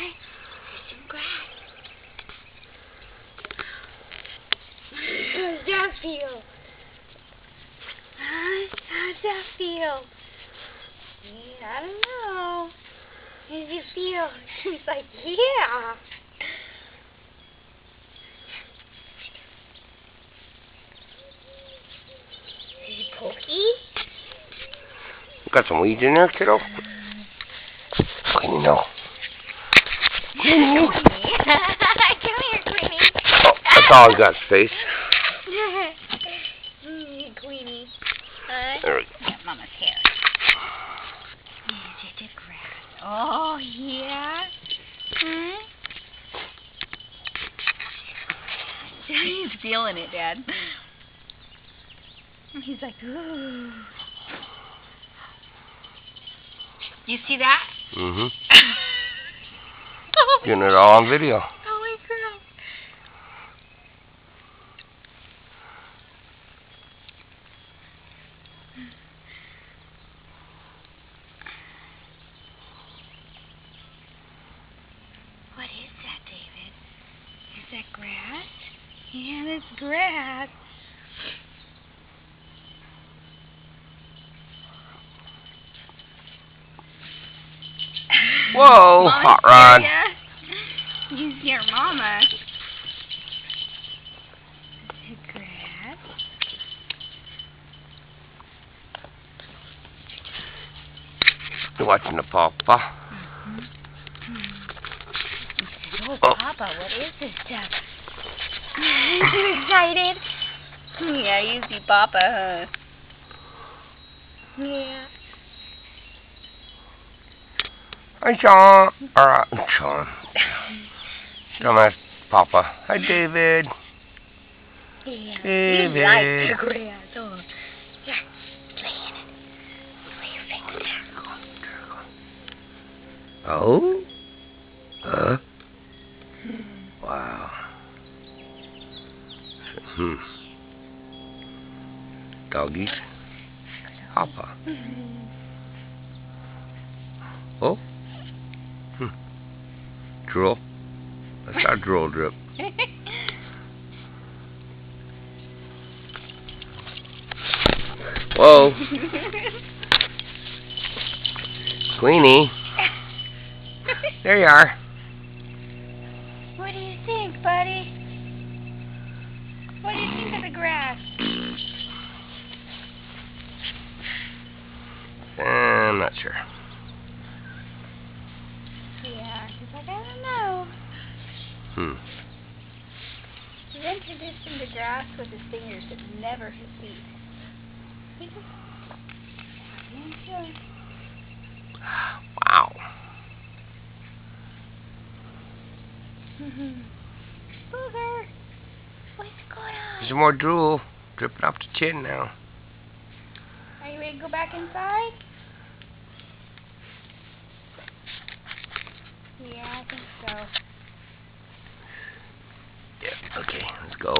Okay. There's some grass. How's that feel? How's that feel? Yeah, I don't know. How does it feel? He's like, yeah. Is it pokey? Got some weeds in there, kiddo? Queenie, no. Queenie. Come here, Queenie. Oh, that's all I got, space. Queenie. Huh? There we go. Get Mama's hair. Is it the grass? Oh, yeah? Huh? He's feeling it, Dad. He's like, ooh. You see that? Mm-hmm. Getting it all on video. Holy crap. What is that, David? Is that grass? Yeah, that's grass. Whoa, hot rod. You hear Mama. Is it grass? You're watching the papa. Oh, Papa, what is this stuff? You excited? Yeah, you see Papa, huh? Yeah. Hi, Sean. Sean. Dumbass Papa. Hi, David. Yeah. David. You like the grass, huh? Here, lay in it. Lay your finger there. Oh? Wow. Doggies. Papa. Oh? Drool. That's not drool drip. Whoa. Queenie. There you are. What do you think, buddy? What do you think of the grass? I'm not sure. Yeah, he's like, I don't know. He introduced him to grass with his fingers, but never his feet. He just enjoy. Wow. Booger, what's going on? There's more drool dripping off the chin now. Are you ready to go back inside? Yeah, I think so. Yeah, okay, let's go.